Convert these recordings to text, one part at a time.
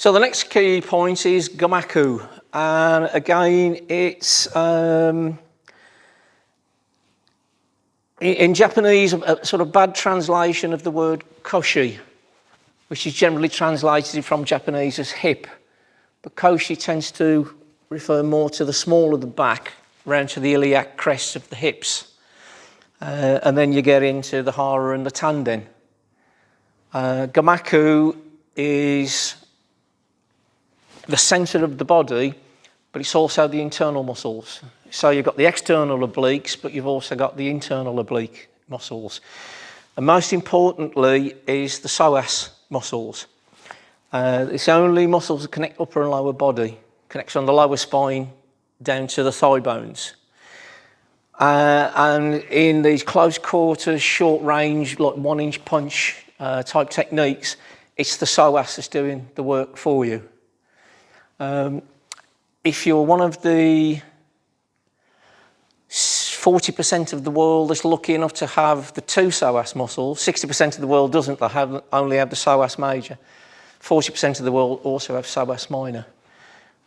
So the next key point is Gomaku, and again it's in Japanese a sort of bad translation of the word koshi, which is generally translated from Japanese as hip, but koshi tends to refer more to the small of the back, round to the iliac crest of the hips, and then you get into the hara and the tanden. Gomaku is the centre of the body, but it's also the internal muscles. So you've got the external obliques, but you've also got the internal oblique muscles. And most importantly is the psoas muscles. It's the only muscles that connect upper and lower body, connects from the lower spine down to the thigh bones. And in these close quarters, short range, like 1 inch punch type techniques, it's the psoas that's doing the work for you. If you're one of the 40% of the world that's lucky enough to have the 2 psoas muscles, 60% of the world doesn't, they only have the psoas major. 40% of the world also have psoas minor.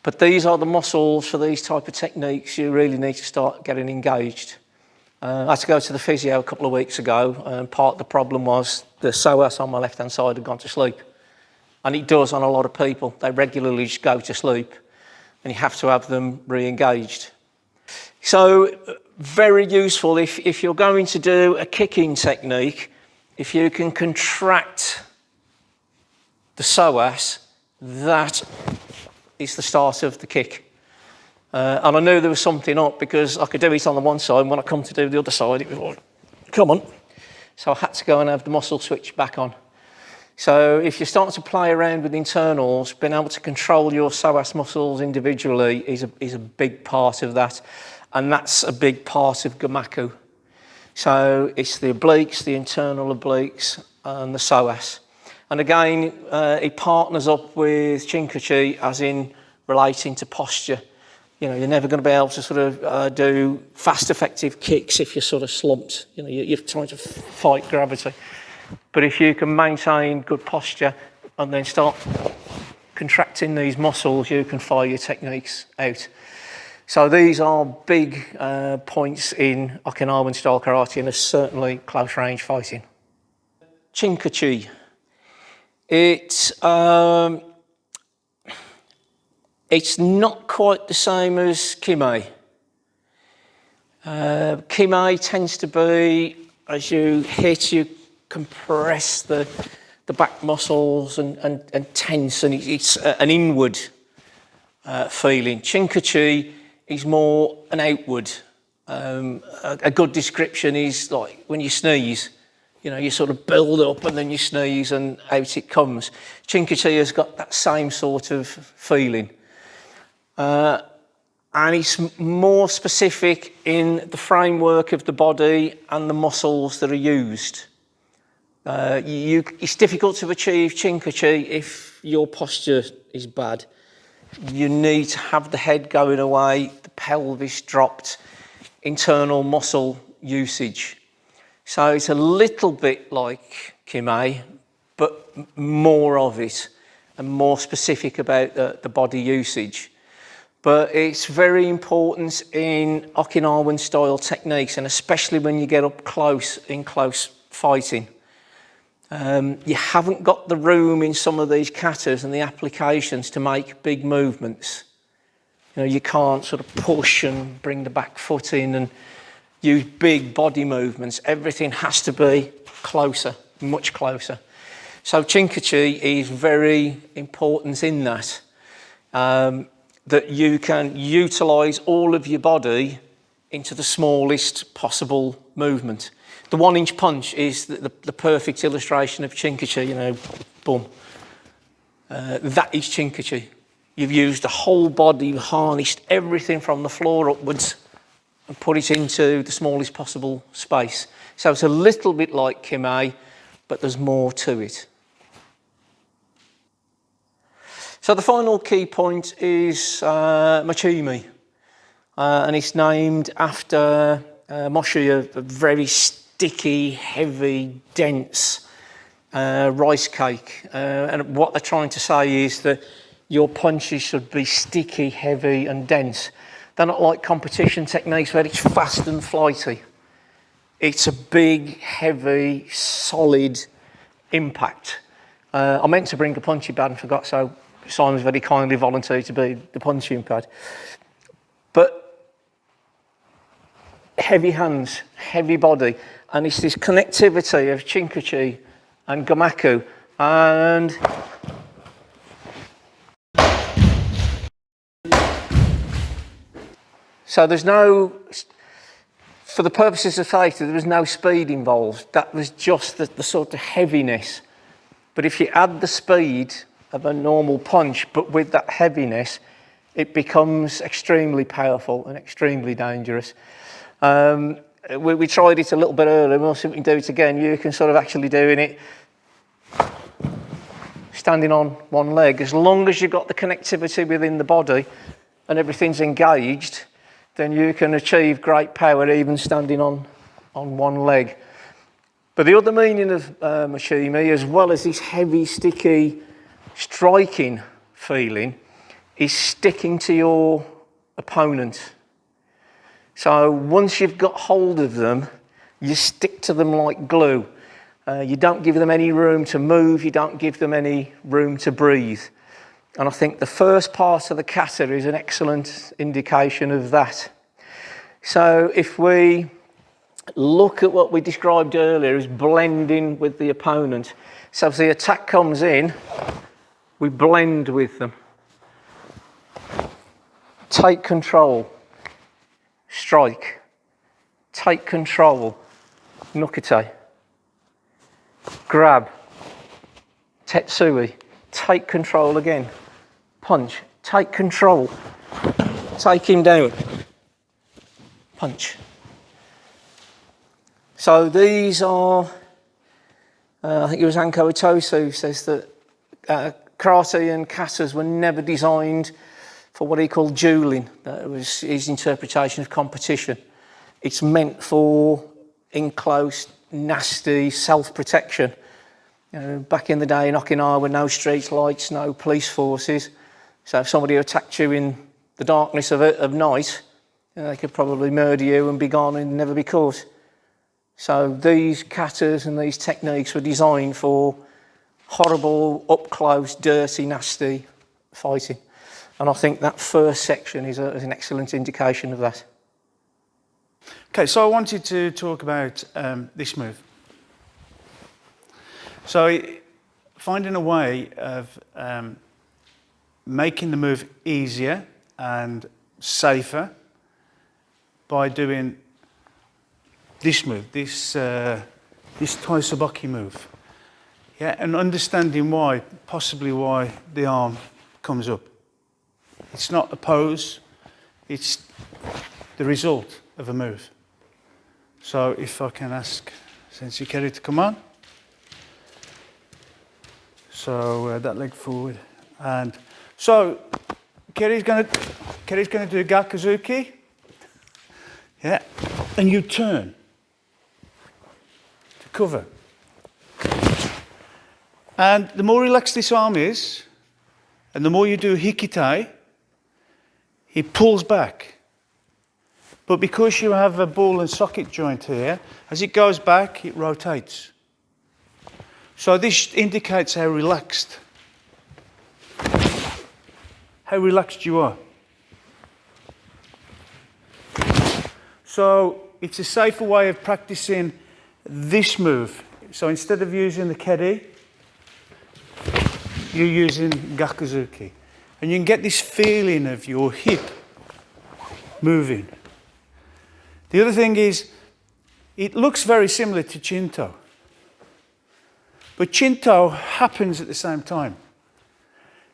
But these are the muscles for these type of techniques you really need to start getting engaged. I had to go to the physio a couple of weeks ago, and part of the problem was the psoas on my left-hand side had gone to sleep. And it does on a lot of people. They regularly just go to sleep, and you have to have them re-engaged. So very useful if you're going to do a kicking technique, if you can contract the psoas, that is the start of the kick. And I knew there was something up because I could do it on the one side, and when I come to do the other side, it was like, come on. So I had to go and have the muscle switch back on. So if you start to play around with internals, being able to control your psoas muscles individually is a big part of that. And that's a big part of Gomaku. So it's the obliques, the internal obliques, and the psoas. And again, it partners up with Chinkachi as in relating to posture. You know, you're never going to be able to sort of do fast, effective kicks if you're sort of slumped. You know, you're trying to fight gravity. But if you can maintain good posture and then start contracting these muscles, you can fire your techniques out. So these are big points in Okinawan style karate, and there's certainly close range fighting. Chinkachi. It's not quite the same as Kime. Kime tends to be, as you hit, you compress the back muscles and tense, and it's an inward feeling. Chinkachi is more an outward. A good description is like when you sneeze, you know, you sort of build up and then you sneeze and out it comes. Chinkachi has got that same sort of feeling. And it's more specific in the framework of the body and the muscles that are used. It's difficult to achieve Chinkachi if your posture is bad. You need to have the head going away, the pelvis dropped, internal muscle usage. So it's a little bit like Kime, but more of it and more specific about the body usage. But it's very important in Okinawan style techniques, and especially when you get up close in close fighting. You haven't got the room in some of these katas and the applications to make big movements. You know, you can't sort of push and bring the back foot in and use big body movements. Everything has to be closer, much closer. So Chinkachi is very important in that, that you can utilise all of your body into the smallest possible movement. The 1 inch punch is the perfect illustration of Chinkachi, you know, boom. That is Chinkachi. You've used the whole body, you've harnessed everything from the floor upwards and put it into the smallest possible space. So it's a little bit like Kime, but there's more to it. So the final key point is Mochimi, and it's named after mochi, a very sticky, heavy, dense rice cake. And what they're trying to say is that your punches should be sticky, heavy and dense. They're not like competition techniques where it's fast and flighty. It's a big, heavy, solid impact. I meant to bring a punching pad and forgot, so Simon's very kindly volunteered to be the punching pad. But heavy hands, heavy body, and it's this connectivity of Chinkachi and Gomaku, and so there's no, for the purposes of safety, there was no speed involved. That was just the sort of heaviness. But if you add the speed of a normal punch, but with that heaviness, it becomes extremely powerful and extremely dangerous. We tried it a little bit earlier, we'll see if we can do it again. You can sort of actually doing it standing on one leg. As long as you've got the connectivity within the body and everything's engaged, then you can achieve great power even standing on one leg. But the other meaning of Moshimi, as well as this heavy, sticky, striking feeling, is sticking to your opponent. So once you've got hold of them, you stick to them like glue. You don't give them any room to move, you don't give them any room to breathe. And I think the first part of the kata is an excellent indication of that. So if we look at what we described earlier as blending with the opponent. So if the attack comes in, we blend with them. Take control, strike. Take control, nukete. Grab, tetsui. Take control again, punch. Take control, take him down, punch. So these are, I think it was Anko Itosu who says that karate and katas were never designed for what he called dueling. That was his interpretation of competition. It's meant for enclosed, nasty self-protection. You know, back in the day in Okinawa, with no street lights, no police forces. So if somebody attacked you in the darkness of night, you know, they could probably murder you and be gone and never be caught. So these katas and these techniques were designed for horrible, up-close, dirty, nasty fighting. And I think that first section is an excellent indication of that. Okay, so I wanted to talk about this move. So finding a way of making the move easier and safer by doing this move, this Taisabaki move. Yeah, and understanding why, possibly why the arm comes up. It's not a pose, it's the result of a move. So if I can ask Sensei Keri to come on. So that leg forward. And so Keri's going to do Gakuzuki. Yeah, and you turn to cover. And the more relaxed this arm is, and the more you do Hikitai, he pulls back. But because you have a ball and socket joint here, as it goes back, it rotates. So this indicates how relaxed you are. So it's a safer way of practicing this move. So instead of using the keri, you're using Gakuzuki. And you can get this feeling of your hip moving. The other thing is, it looks very similar to Chinto. But Chinto happens at the same time.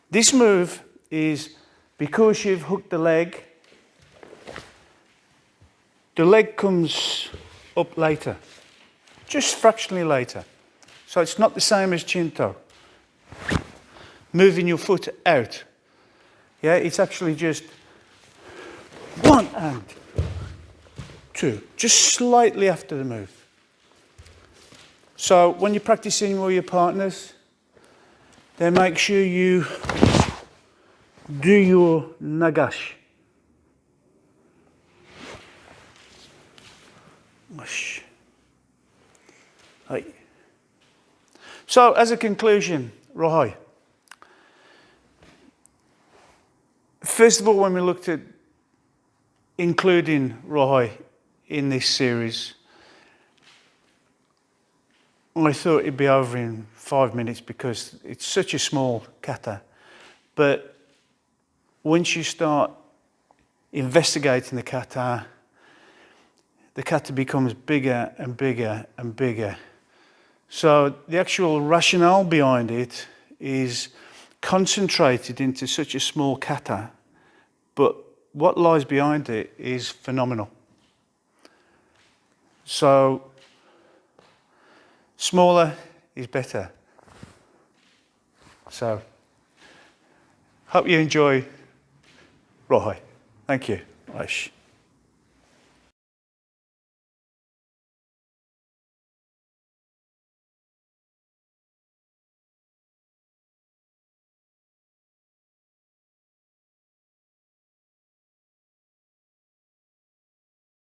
This move is because you've hooked the leg comes up later, just fractionally later. So it's not the same as Chinto. Moving your foot out. Yeah, it's actually just one and two, just slightly after the move. So when you're practicing with your partners, then make sure you do your nagash. Whoosh. Right. So, as a conclusion, Rohai, first of all, when we looked at including Rohai in this series, I thought it'd be over in 5 minutes because it's such a small kata. But once you start investigating the kata becomes bigger and bigger and bigger. So the actual rationale behind it is concentrated into such a small kata, but what lies behind it is phenomenal. So smaller is better. So hope you enjoy Rohai. Thank you. Aish.